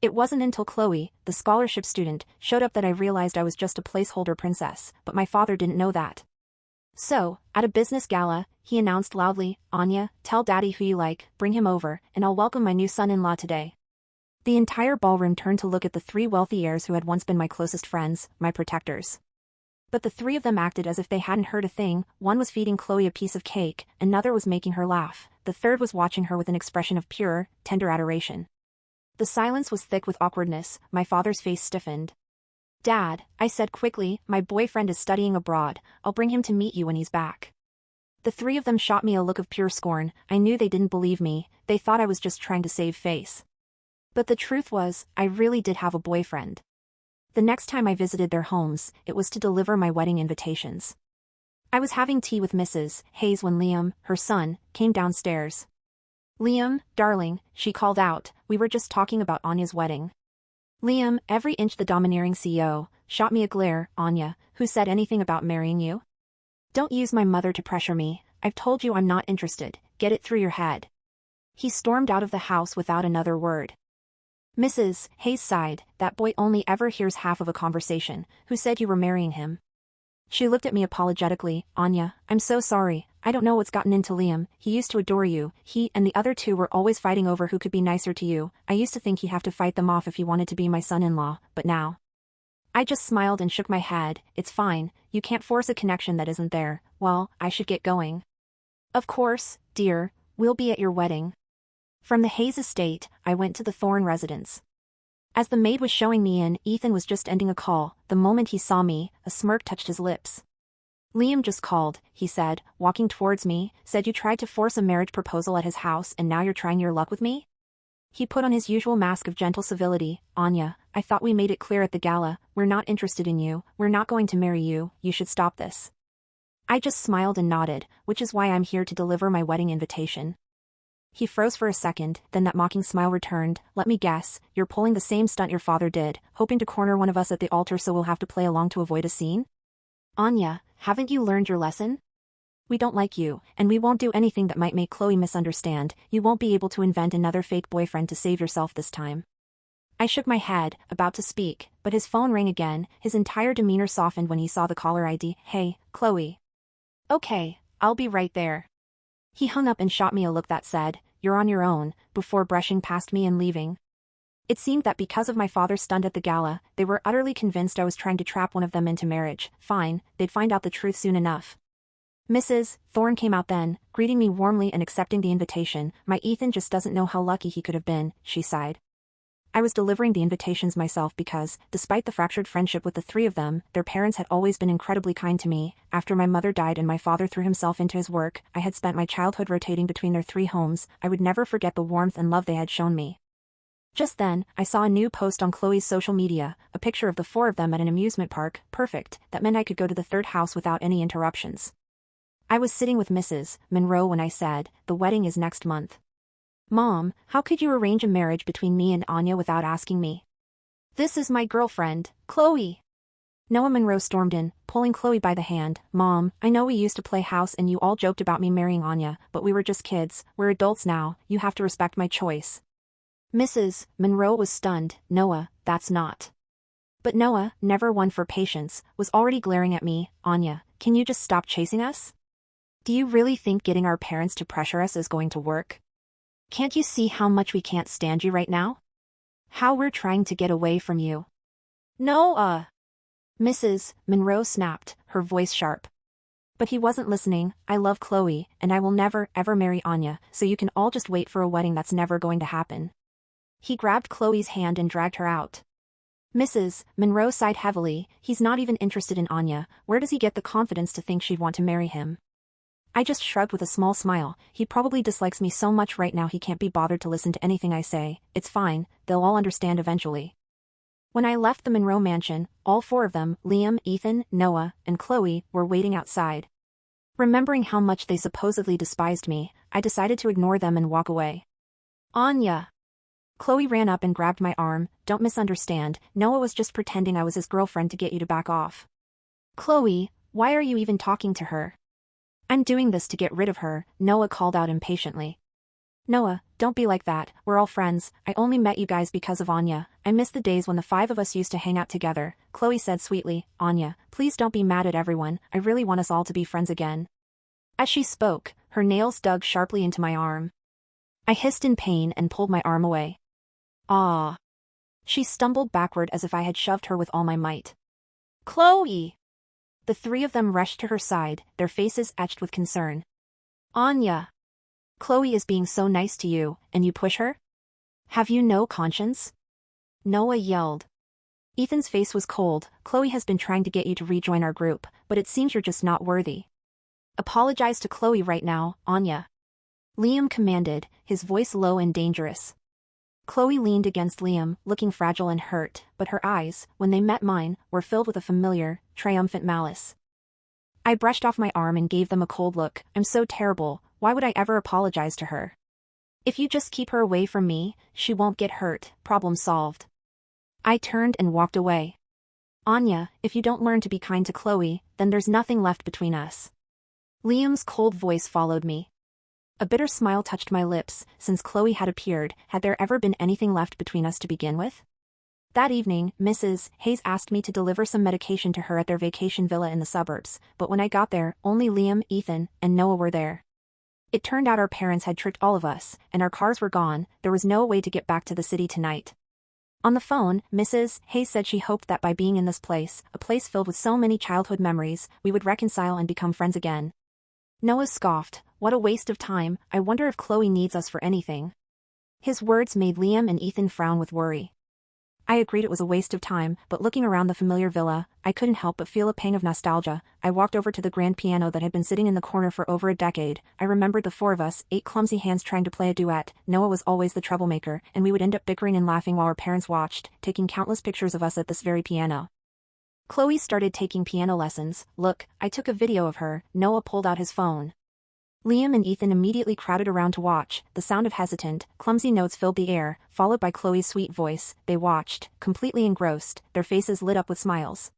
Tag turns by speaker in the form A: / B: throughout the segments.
A: It wasn't until Chloe, the scholarship student, showed up that I realized I was just a placeholder princess, but my father didn't know that. So, at a business gala, he announced loudly, "Anya, tell Daddy who you like, bring him over, and I'll welcome my new son-in-law today." The entire ballroom turned to look at the three wealthy heirs who had once been my closest friends, my protectors. But the three of them acted as if they hadn't heard a thing. One was feeding Chloe a piece of cake, another was making her laugh, the third was watching her with an expression of pure, tender adoration. The silence was thick with awkwardness. My father's face stiffened. "Dad," I said quickly, "my boyfriend is studying abroad. I'll bring him to meet you when he's back." The three of them shot me a look of pure scorn. I knew they didn't believe me. They thought I was just trying to save face. But the truth was, I really did have a boyfriend. The next time I visited their homes, it was to deliver my wedding invitations. I was having tea with Mrs. Hayes when Liam, her son, came downstairs. "Liam, darling," she called out, "we were just talking about Anya's wedding." Liam, every inch the domineering CEO, shot me a glare. "Anya, who said anything about marrying you? Don't use my mother to pressure me. I've told you I'm not interested, get it through your head." He stormed out of the house without another word. Mrs. Hayes sighed, "That boy only ever hears half of a conversation. Who said you were marrying him?" She looked at me apologetically. "Anya, I'm so sorry. I don't know what's gotten into Liam. He used to adore you. He and the other two were always fighting over who could be nicer to you. I used to think he'd have to fight them off if he wanted to be my son-in-law, but now." I just smiled and shook my head. "It's fine. You can't force a connection that isn't there. Well, I should get going." "Of course, dear. We'll be at your wedding." From the Hayes estate, I went to the Thorne residence. As the maid was showing me in, Ethan was just ending a call. The moment he saw me, a smirk touched his lips. "Liam just called," he said, walking towards me, "said you tried to force a marriage proposal at his house and now you're trying your luck with me?" He put on his usual mask of gentle civility. "Anya, I thought we made it clear at the gala, we're not interested in you, we're not going to marry you, you should stop this." I just smiled and nodded, "Which is why I'm here to deliver my wedding invitation." He froze for a second, then that mocking smile returned. "Let me guess, you're pulling the same stunt your father did, hoping to corner one of us at the altar so we'll have to play along to avoid a scene? Anya, haven't you learned your lesson? We don't like you, and we won't do anything that might make Chloe misunderstand. You won't be able to invent another fake boyfriend to save yourself this time." I shook my head, about to speak, but his phone rang again. His entire demeanor softened when he saw the caller ID. "Hey, Chloe." "Okay, I'll be right there." He hung up and shot me a look that said, "You're on your own," before brushing past me and leaving. It seemed that because of my father's stunt at the gala, they were utterly convinced I was trying to trap one of them into marriage. Fine, they'd find out the truth soon enough. Mrs. Thorne came out then, greeting me warmly and accepting the invitation. "My Ethan just doesn't know how lucky he could have been," she sighed. I was delivering the invitations myself because, despite the fractured friendship with the three of them, their parents had always been incredibly kind to me. After my mother died and my father threw himself into his work, I had spent my childhood rotating between their three homes. I would never forget the warmth and love they had shown me. Just then, I saw a new post on Chloe's social media, a picture of the four of them at an amusement park. Perfect, that meant I could go to the third house without any interruptions. I was sitting with Mrs. Monroe when I said, "The wedding is next month." "Mom, how could you arrange a marriage between me and Anya without asking me?" "This is my girlfriend, Chloe." Noah Monroe stormed in, pulling Chloe by the hand. "Mom, I know we used to play house and you all joked about me marrying Anya, but we were just kids. We're adults now, you have to respect my choice." Mrs. Monroe was stunned. "Noah, that's not." But Noah, never one for patience, was already glaring at me. "Anya, can you just stop chasing us? Do you really think getting our parents to pressure us is going to work? Can't you see how much we can't stand you right now? How we're trying to get away from you?" "No, Mrs. Monroe snapped, her voice sharp. But he wasn't listening. "I love Chloe, and I will never, ever marry Anya, so you can all just wait for a wedding that's never going to happen." He grabbed Chloe's hand and dragged her out. Mrs. Monroe sighed heavily. "He's not even interested in Anya. Where does he get the confidence to think she'd want to marry him?" I just shrugged with a small smile. "He probably dislikes me so much right now he can't be bothered to listen to anything I say. It's fine, they'll all understand eventually." When I left the Monroe mansion, all four of them, Liam, Ethan, Noah, and Chloe, were waiting outside. Remembering how much they supposedly despised me, I decided to ignore them and walk away. "Anya." Chloe ran up and grabbed my arm. "Don't misunderstand, Noah was just pretending I was his girlfriend to get you to back off." "Chloe, why are you even talking to her?" "I'm doing this to get rid of her," Noah called out impatiently. "Noah, don't be like that, we're all friends, I only met you guys because of Anya, I miss the days when the five of us used to hang out together, Chloe said sweetly. Anya, please don't be mad at everyone, I really want us all to be friends again. As she spoke, her nails dug sharply into my arm. I hissed in pain and pulled my arm away. Ah. She stumbled backward as if I had shoved her with all my might. Chloe! The three of them rushed to her side, their faces etched with concern. Anya! Chloe is being so nice to you, and you push her? Have you no conscience? Noah yelled. Ethan's face was cold. Chloe has been trying to get you to rejoin our group, but it seems you're just not worthy. Apologize to Chloe right now, Anya. Liam commanded, his voice low and dangerous. Chloe leaned against Liam, looking fragile and hurt, but her eyes, when they met mine, were filled with a familiar, triumphant malice. I brushed off my arm and gave them a cold look. I'm so terrible, why would I ever apologize to her? If you just keep her away from me, she won't get hurt, problem solved. I turned and walked away. Anya, if you don't learn to be kind to Chloe, then there's nothing left between us. Liam's cold voice followed me. A bitter smile touched my lips. Since Chloe had appeared, had there ever been anything left between us to begin with? That evening, Mrs. Hayes asked me to deliver some medication to her at their vacation villa in the suburbs, but when I got there, only Liam, Ethan, and Noah were there. It turned out our parents had tricked all of us, and our cars were gone. There was no way to get back to the city tonight. On the phone, Mrs. Hayes said she hoped that by being in this place, a place filled with so many childhood memories, we would reconcile and become friends again. Noah scoffed. What a waste of time, I wonder if Chloe needs us for anything. His words made Liam and Ethan frown with worry. I agreed it was a waste of time, but looking around the familiar villa, I couldn't help but feel a pang of nostalgia. I walked over to the grand piano that had been sitting in the corner for over a decade. I remembered the four of us, 8 clumsy hands trying to play a duet. Noah was always the troublemaker, and we would end up bickering and laughing while our parents watched, taking countless pictures of us at this very piano. Chloe started taking piano lessons. Look, I took a video of her. Noah pulled out his phone. Liam and Ethan immediately crowded around to watch. The sound of hesitant, clumsy notes filled the air, followed by Chloe's sweet voice. They watched, completely engrossed, their faces lit up with smiles.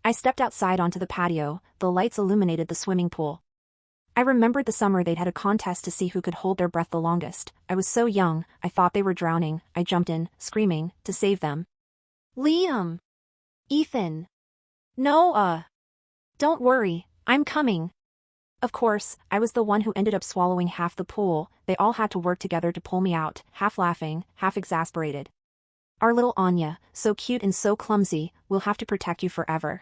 A: I stepped outside onto the patio. The lights illuminated the swimming pool. I remembered the summer they'd had a contest to see who could hold their breath the longest. I was so young, I thought they were drowning. I jumped in, screaming, to save them. Liam! Ethan! Noah! Don't worry, I'm coming. Of course, I was the one who ended up swallowing half the pool. They all had to work together to pull me out, half laughing, half exasperated. Our little Anya, so cute and so clumsy, we'll have to protect you forever.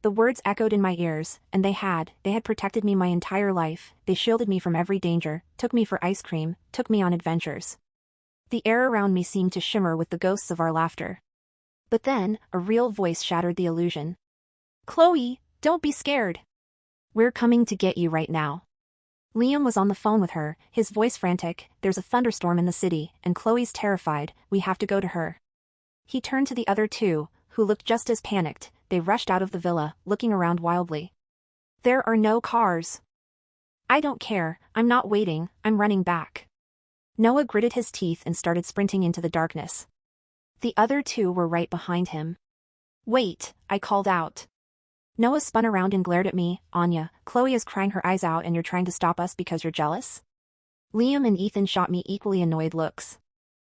A: The words echoed in my ears, and they had protected me my entire life. They shielded me from every danger, took me for ice cream, took me on adventures. The air around me seemed to shimmer with the ghosts of our laughter. But then, a real voice shattered the illusion. Chloe, don't be scared. We're coming to get you right now. Liam was on the phone with her, his voice frantic. There's a thunderstorm in the city, and Chloe's terrified. We have to go to her. He turned to the other two, who looked just as panicked. They rushed out of the villa, looking around wildly. There are no cars. I don't care, I'm not waiting, I'm running back. Noah gritted his teeth and started sprinting into the darkness. The other two were right behind him. Wait, I called out. Noah spun around and glared at me. Anya, Chloe is crying her eyes out and you're trying to stop us because you're jealous? Liam and Ethan shot me equally annoyed looks.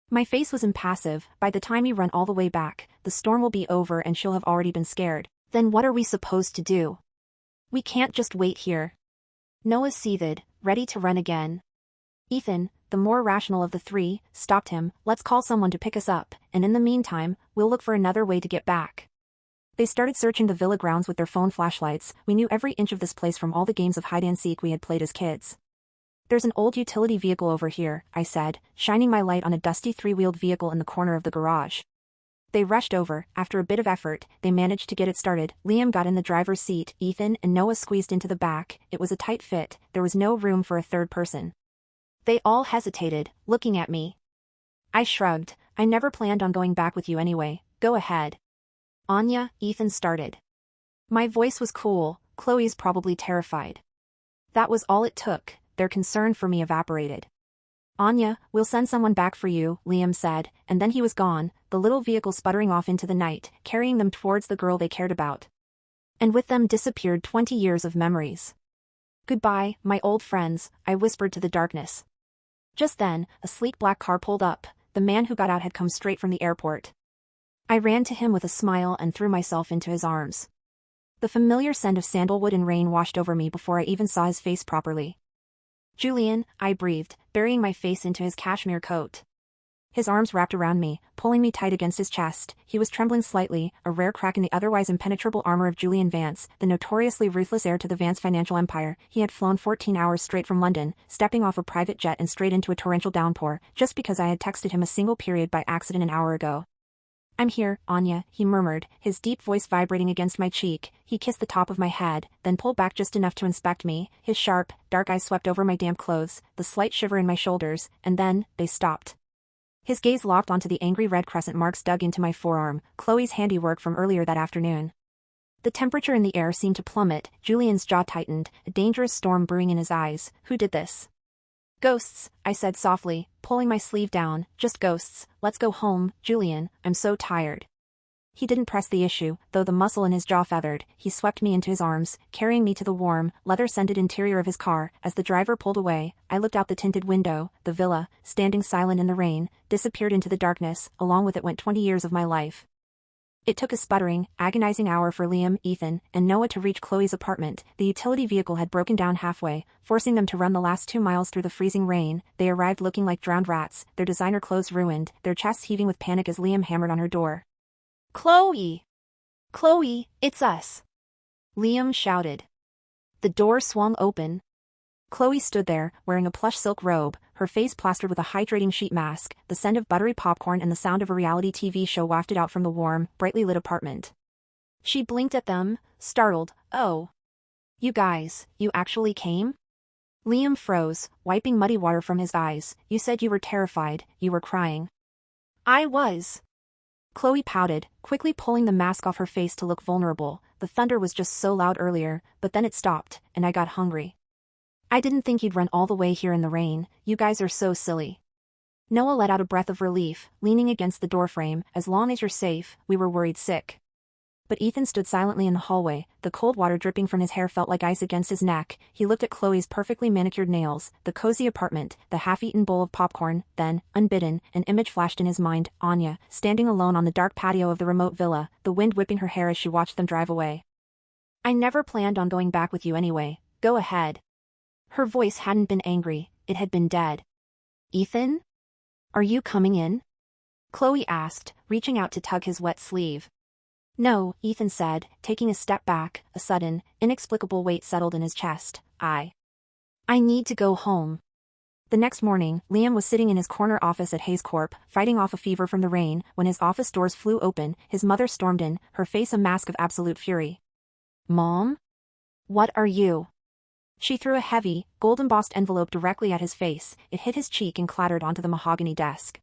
A: My face was impassive. By the time you run all the way back, the storm will be over and she'll have already been scared. Then what are we supposed to do? We can't just wait here. Noah seethed, ready to run again. Ethan, the more rational of the three, stopped him. Let's call someone to pick us up, and in the meantime, we'll look for another way to get back. They started searching the villa grounds with their phone flashlights. We knew every inch of this place from all the games of hide-and-seek we had played as kids. There's an old utility vehicle over here, I said, shining my light on a dusty 3-wheeled vehicle in the corner of the garage. They rushed over. After a bit of effort, they managed to get it started. Liam got in the driver's seat, Ethan and Noah squeezed into the back. It was a tight fit, there was no room for a third person. They all hesitated, looking at me. I shrugged. I never planned on going back with you anyway, go ahead. Anya, Ethan started. My voice was cool. Chloe's probably terrified. That was all it took. Their concern for me evaporated. Anya, we'll send someone back for you, Liam said, and then he was gone, the little vehicle sputtering off into the night, carrying them towards the girl they cared about. And with them disappeared 20 years of memories. Goodbye, my old friends, I whispered to the darkness. Just then, a sleek black car pulled up. The man who got out had come straight from the airport. I ran to him with a smile and threw myself into his arms. The familiar scent of sandalwood and rain washed over me before I even saw his face properly. "Julian," I breathed, burying my face into his cashmere coat. His arms wrapped around me, pulling me tight against his chest. He was trembling slightly, a rare crack in the otherwise impenetrable armor of Julian Vance, the notoriously ruthless heir to the Vance financial empire. He had flown 14 hours straight from London, stepping off a private jet and straight into a torrential downpour, just because I had texted him a single period by accident an hour ago. "I'm here, Anya," he murmured, his deep voice vibrating against my cheek. He kissed the top of my head, then pulled back just enough to inspect me. His sharp, dark eyes swept over my damp clothes, the slight shiver in my shoulders, and then, they stopped. His gaze locked onto the angry red crescent marks dug into my forearm, Chloe's handiwork from earlier that afternoon. The temperature in the air seemed to plummet. Julian's jaw tightened, a dangerous storm brewing in his eyes. "Who did this?" "Ghosts," I said softly, pulling my sleeve down. "Just ghosts. Let's go home, Julian, I'm so tired." He didn't press the issue, though the muscle in his jaw feathered. He swept me into his arms, carrying me to the warm, leather-scented interior of his car. As the driver pulled away, I looked out the tinted window. The villa, standing silent in the rain, disappeared into the darkness. Along with it went 20 years of my life. It took a sputtering, agonizing hour for Liam, Ethan, and Noah to reach Chloe's apartment. The utility vehicle had broken down halfway, forcing them to run the last 2 miles through the freezing rain. They arrived looking like drowned rats, their designer clothes ruined, their chests heaving with panic as Liam hammered on her door. "Chloe! Chloe, it's us!" Liam shouted. The door swung open. Chloe stood there, wearing a plush silk robe, her face plastered with a hydrating sheet mask, the scent of buttery popcorn and the sound of a reality TV show wafted out from the warm, brightly lit apartment. She blinked at them, startled. "Oh. You guys, you actually came?" Liam froze, wiping muddy water from his eyes. "You said you were terrified, you were crying." "I was." Chloe pouted, quickly pulling the mask off her face to look vulnerable. "The thunder was just so loud earlier, but then it stopped, and I got hungry. I didn't think you'd run all the way here in the rain. You guys are so silly." Noah let out a breath of relief, leaning against the doorframe. "As long as you're safe, we were worried sick." But Ethan stood silently in the hallway, the cold water dripping from his hair felt like ice against his neck. He looked at Chloe's perfectly manicured nails, the cozy apartment, the half-eaten bowl of popcorn. Then, unbidden, an image flashed in his mind, Anya, standing alone on the dark patio of the remote villa, the wind whipping her hair as she watched them drive away. "I never planned on going back with you anyway, go ahead." Her voice hadn't been angry, it had been dead. "Ethan? Are you coming in?" Chloe asked, reaching out to tug his wet sleeve. "No," Ethan said, taking a step back. A sudden, inexplicable weight settled in his chest. I need to go home." The next morning, Liam was sitting in his corner office at Hayes Corp, fighting off a fever from the rain. When his office doors flew open, his mother stormed in, her face a mask of absolute fury. "Mom? What are you?" She threw a heavy, gold-embossed envelope directly at his face. It hit his cheek and clattered onto the mahogany desk.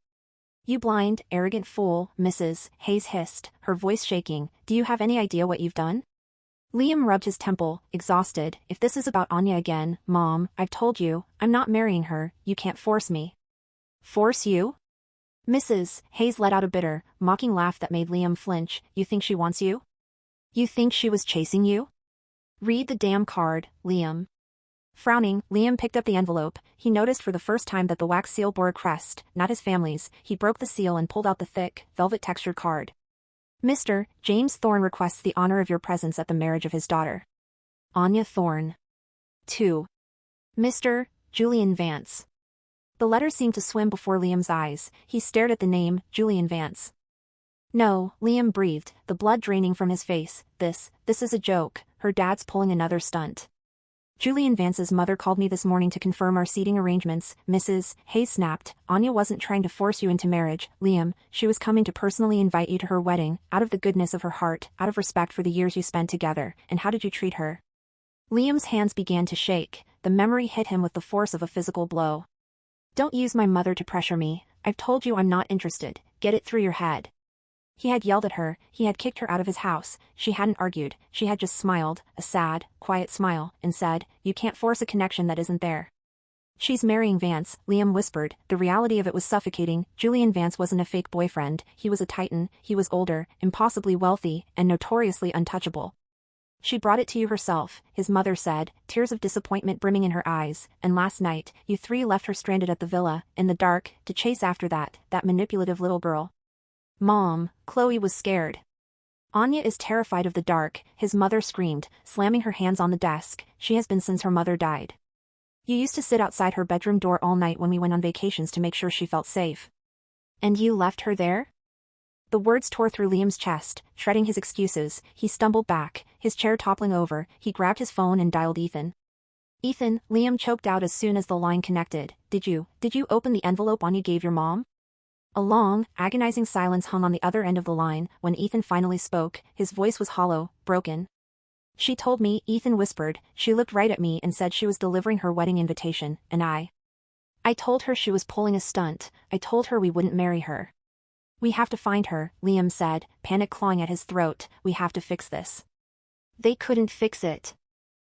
A: "You blind, arrogant fool," Mrs. Hayes hissed, her voice shaking. "Do you have any idea what you've done?" Liam rubbed his temple, exhausted. "If this is about Anya again, Mom, I've told you, I'm not marrying her, you can't force me." "Force you?" Mrs. Hayes let out a bitter, mocking laugh that made Liam flinch. "You think she wants you? You think she was chasing you? Read the damn card, Liam." Frowning, Liam picked up the envelope. He noticed for the first time that the wax seal bore a crest, not his family's. He broke the seal and pulled out the thick, velvet-textured card. "Mr. James Thorne requests the honor of your presence at the marriage of his daughter, Anya Thorne. To Mr. Julian Vance." The letter seemed to swim before Liam's eyes. He stared at the name, Julian Vance. "No," Liam breathed, the blood draining from his face. This is a joke. Her dad's pulling another stunt." "Julian Vance's mother called me this morning to confirm our seating arrangements," Mrs. Hayes snapped. "Anya wasn't trying to force you into marriage, Liam. She was coming to personally invite you to her wedding, out of the goodness of her heart, out of respect for the years you spent together. And how did you treat her?" Liam's hands began to shake. The memory hit him with the force of a physical blow. "Don't use my mother to pressure me. I've told you I'm not interested. Get it through your head." He had yelled at her, he had kicked her out of his house. She hadn't argued, she had just smiled, a sad, quiet smile, and said, "You can't force a connection that isn't there." "She's marrying Vance," Liam whispered. The reality of it was suffocating. Julian Vance wasn't a fake boyfriend, he was a titan, he was older, impossibly wealthy, and notoriously untouchable. She brought it to you herself, his mother said, tears of disappointment brimming in her eyes, and last night, you three left her stranded at the villa, in the dark, to chase after that manipulative little girl. Mom, Chloe was scared. Anya is terrified of the dark, his mother screamed, slamming her hands on the desk. She has been since her mother died. You used to sit outside her bedroom door all night when we went on vacations to make sure she felt safe. And you left her there? The words tore through Liam's chest, shredding his excuses. He stumbled back, his chair toppling over. He grabbed his phone and dialed Ethan. Ethan, Liam choked out as soon as the line connected. Did you open the envelope Anya gave your mom? A long, agonizing silence hung on the other end of the line. When Ethan finally spoke, his voice was hollow, broken. She told me, Ethan whispered. She looked right at me and said she was delivering her wedding invitation, and I told her she was pulling a stunt. I told her we wouldn't marry her. We have to find her, Liam said, panic clawing at his throat. We have to fix this. They couldn't fix it.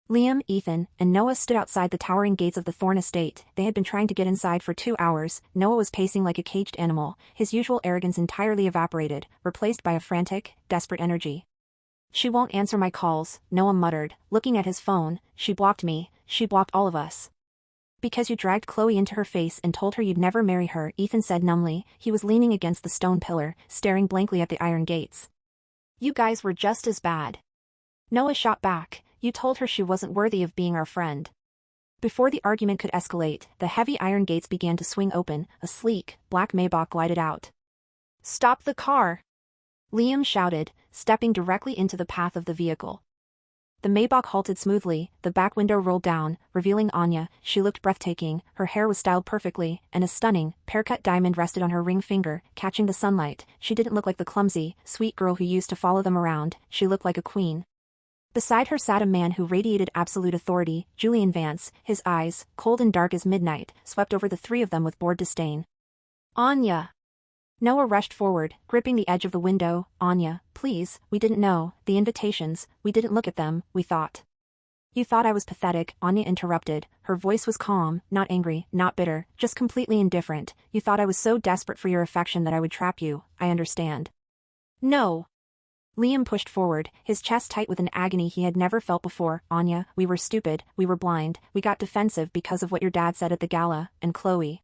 A: Liam, Ethan, and Noah stood outside the towering gates of the Thorne estate. They had been trying to get inside for 2 hours. Noah was pacing like a caged animal, his usual arrogance entirely evaporated, replaced by a frantic, desperate energy. She won't answer my calls, Noah muttered, looking at his phone. She blocked me, she blocked all of us. Because you dragged Chloe into her face and told her you'd never marry her, Ethan said numbly. He was leaning against the stone pillar, staring blankly at the iron gates. You guys were just as bad. Noah shot back. You told her she wasn't worthy of being our friend. Before the argument could escalate, the heavy iron gates began to swing open. A sleek, black Maybach glided out. Stop the car! Liam shouted, stepping directly into the path of the vehicle. The Maybach halted smoothly, the back window rolled down, revealing Anya. She looked breathtaking, her hair was styled perfectly, and a stunning, pear-cut diamond rested on her ring finger, catching the sunlight. She didn't look like the clumsy, sweet girl who used to follow them around. She looked like a queen. Beside her sat a man who radiated absolute authority, Julian Vance. His eyes, cold and dark as midnight, swept over the three of them with bored disdain. Anya! Noah rushed forward, gripping the edge of the window. Anya, please, we didn't know. The invitations, we didn't look at them, we thought. You thought I was pathetic, Anya interrupted. Her voice was calm, not angry, not bitter, just completely indifferent. You thought I was so desperate for your affection that I would trap you. I understand. No. Liam pushed forward, his chest tight with an agony he had never felt before. Anya, we were stupid, we were blind, we got defensive because of what your dad said at the gala, and Chloe.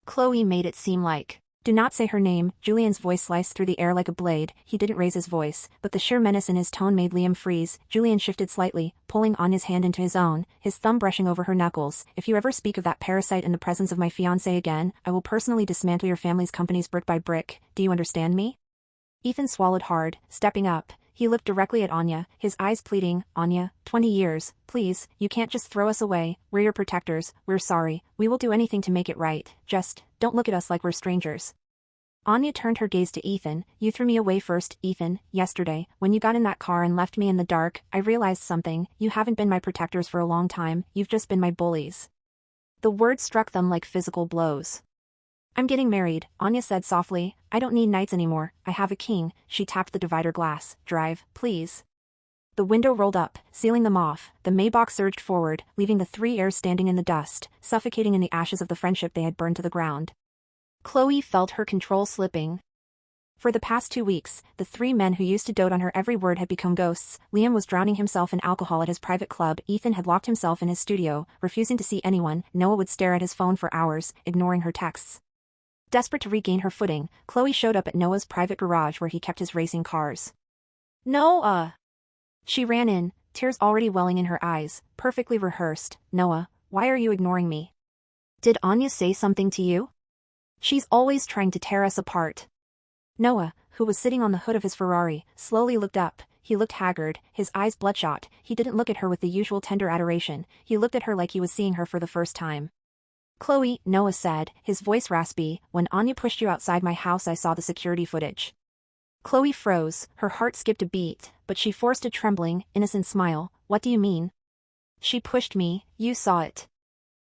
A: Chloe made it seem like. Do not say her name. Julian's voice sliced through the air like a blade. He didn't raise his voice, but the sheer menace in his tone made Liam freeze. Julian shifted slightly, pulling Anya's hand into his own, his thumb brushing over her knuckles. If you ever speak of that parasite in the presence of my fiancé again, I will personally dismantle your family's companies brick by brick. Do you understand me? Ethan swallowed hard, stepping up. He looked directly at Anya, his eyes pleading. Anya, 20 years, please, you can't just throw us away. We're your protectors, we're sorry, we will do anything to make it right. Just, don't look at us like we're strangers. Anya turned her gaze to Ethan. You threw me away first, Ethan. Yesterday, when you got in that car and left me in the dark, I realized something. You haven't been my protectors for a long time, you've just been my bullies. The words struck them like physical blows. I'm getting married, Anya said softly. I don't need knights anymore, I have a king. She tapped the divider glass. Drive, please. The window rolled up, sealing them off. The Maybach surged forward, leaving the three heirs standing in the dust, suffocating in the ashes of the friendship they had burned to the ground. Chloe felt her control slipping. For the past 2 weeks, the three men who used to dote on her every word had become ghosts. Liam was drowning himself in alcohol at his private club. Ethan had locked himself in his studio, refusing to see anyone. Noah would stare at his phone for hours, ignoring her texts. Desperate to regain her footing, Chloe showed up at Noah's private garage where he kept his racing cars. Noah! She ran in, tears already welling in her eyes, perfectly rehearsed. Noah, why are you ignoring me? Did Anya say something to you? She's always trying to tear us apart. Noah, who was sitting on the hood of his Ferrari, slowly looked up. He looked haggard, his eyes bloodshot. He didn't look at her with the usual tender adoration. He looked at her like he was seeing her for the first time. Chloe, Noah said, his voice raspy, when Anya pushed you outside my house I saw the security footage. Chloe froze, her heart skipped a beat, but she forced a trembling, innocent smile. What do you mean? She pushed me, you saw it.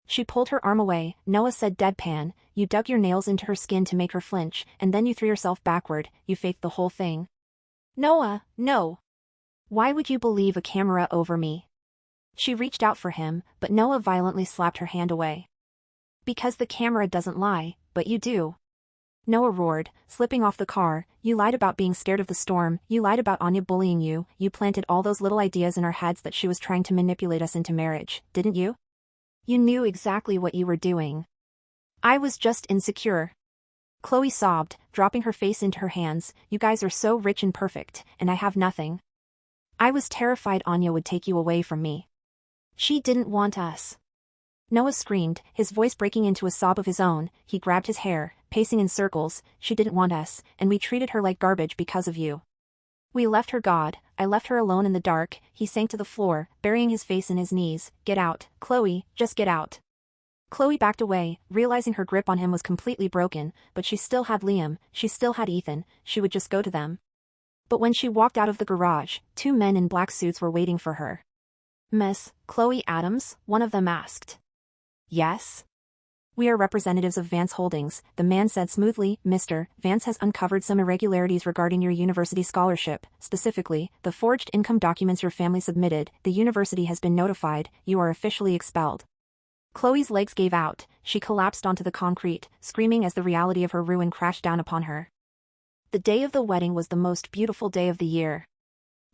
A: She pulled her arm away. Noah said deadpan. You dug your nails into her skin to make her flinch, and then you threw yourself backward. You faked the whole thing. Noah, no. Why would you believe a camera over me? She reached out for him, but Noah violently slapped her hand away. Because the camera doesn't lie, but you do. Noah roared, slipping off the car. You lied about being scared of the storm, you lied about Anya bullying you, you planted all those little ideas in our heads that she was trying to manipulate us into marriage, didn't you? You knew exactly what you were doing. I was just insecure. Chloe sobbed, dropping her face into her hands. You guys are so rich and perfect, and I have nothing. I was terrified Anya would take you away from me. She didn't want us. Noah screamed, his voice breaking into a sob of his own. He grabbed his hair, pacing in circles. She didn't want us, and we treated her like garbage because of you. We left her God, I left her alone in the dark. He sank to the floor, burying his face in his knees. Get out, Chloe, just get out. Chloe backed away, realizing her grip on him was completely broken, but she still had Liam, she still had Ethan, she would just go to them. But when she walked out of the garage, two men in black suits were waiting for her. Miss Chloe Adams, one of them asked. Yes? We are representatives of Vance Holdings, the man said smoothly. Mr. Vance has uncovered some irregularities regarding your university scholarship, specifically, the forged income documents your family submitted. The university has been notified, you are officially expelled. Chloe's legs gave out, she collapsed onto the concrete, screaming as the reality of her ruin crashed down upon her. The day of the wedding was the most beautiful day of the year.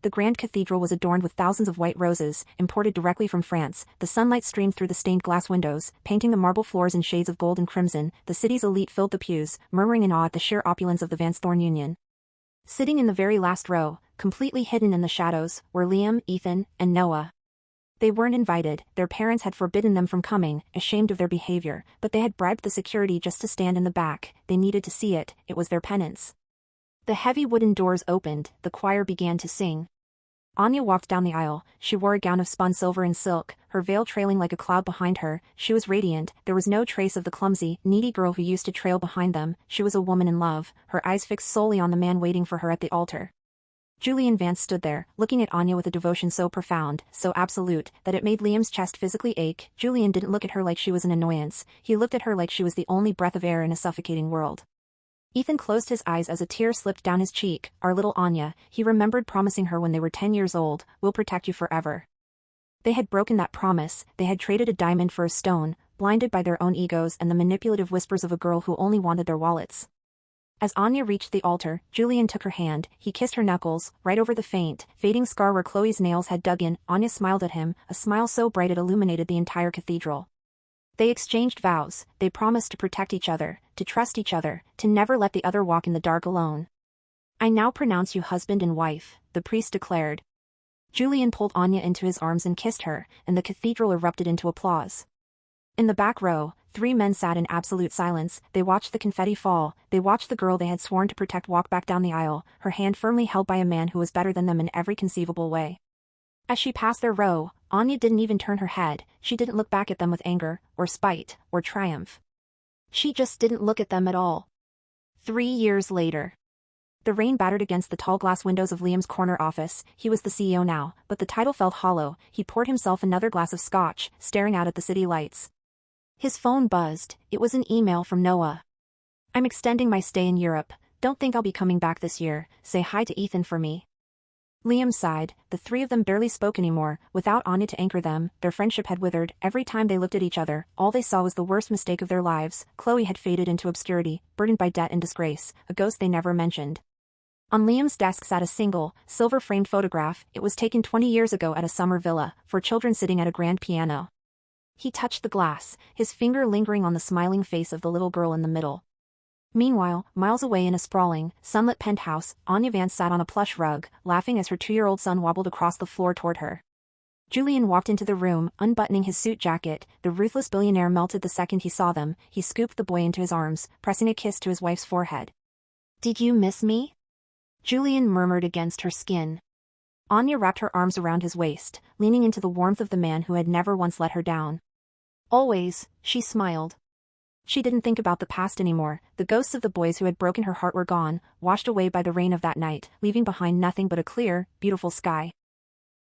A: The grand cathedral was adorned with thousands of white roses, imported directly from France. The sunlight streamed through the stained glass windows, painting the marble floors in shades of gold and crimson. The city's elite filled the pews, murmuring in awe at the sheer opulence of the Vance Thorn union. Sitting in the very last row, completely hidden in the shadows, were Liam, Ethan, and Noah. They weren't invited, their parents had forbidden them from coming, ashamed of their behavior, but they had bribed the security just to stand in the back. They needed to see it, it was their penance. The heavy wooden doors opened, the choir began to sing. Anya walked down the aisle. She wore a gown of spun silver and silk, her veil trailing like a cloud behind her. She was radiant, there was no trace of the clumsy, needy girl who used to trail behind them. She was a woman in love, her eyes fixed solely on the man waiting for her at the altar. Julian Vance stood there, looking at Anya with a devotion so profound, so absolute, that it made Liam's chest physically ache. Julian didn't look at her like she was an annoyance, he looked at her like she was the only breath of air in a suffocating world. Ethan closed his eyes as a tear slipped down his cheek. Our little Anya, he remembered promising her when they were 10 years old, will protect you forever. They had broken that promise, they had traded a diamond for a stone, blinded by their own egos and the manipulative whispers of a girl who only wanted their wallets. As Anya reached the altar, Julian took her hand, he kissed her knuckles, right over the faint, fading scar where Chloe's nails had dug in. Anya smiled at him, a smile so bright it illuminated the entire cathedral. They exchanged vows, they promised to protect each other, to trust each other, to never let the other walk in the dark alone. I now pronounce you husband and wife, the priest declared. Julian pulled Anya into his arms and kissed her, and the cathedral erupted into applause. In the back row, 3 men sat in absolute silence. They watched the confetti fall, they watched the girl they had sworn to protect walk back down the aisle, her hand firmly held by a man who was better than them in every conceivable way. As she passed their row, Anya didn't even turn her head, she didn't look back at them with anger, or spite, or triumph. She just didn't look at them at all. 3 years later. The rain battered against the tall glass windows of Liam's corner office. He was the CEO now, but the title felt hollow. He poured himself another glass of scotch, staring out at the city lights. His phone buzzed, it was an email from Noah. I'm extending my stay in Europe, don't think I'll be coming back this year, say hi to Ethan for me. Liam sighed, the 3 of them barely spoke anymore, without Anya to anchor them, their friendship had withered. Every time they looked at each other, all they saw was the worst mistake of their lives. Chloe had faded into obscurity, burdened by debt and disgrace, a ghost they never mentioned. On Liam's desk sat a single, silver-framed photograph. It was taken 20 years ago at a summer villa, for children sitting at a grand piano. He touched the glass, his finger lingering on the smiling face of the little girl in the middle. Meanwhile, miles away in a sprawling, sunlit penthouse, Anya Vance sat on a plush rug, laughing as her 2-year-old son wobbled across the floor toward her. Julian walked into the room, unbuttoning his suit jacket. The ruthless billionaire melted the second he saw them. He scooped the boy into his arms, pressing a kiss to his wife's forehead. Did you miss me? Julian murmured against her skin. Anya wrapped her arms around his waist, leaning into the warmth of the man who had never once let her down. Always, she smiled. She didn't think about the past anymore. The ghosts of the boys who had broken her heart were gone, washed away by the rain of that night, leaving behind nothing but a clear, beautiful sky.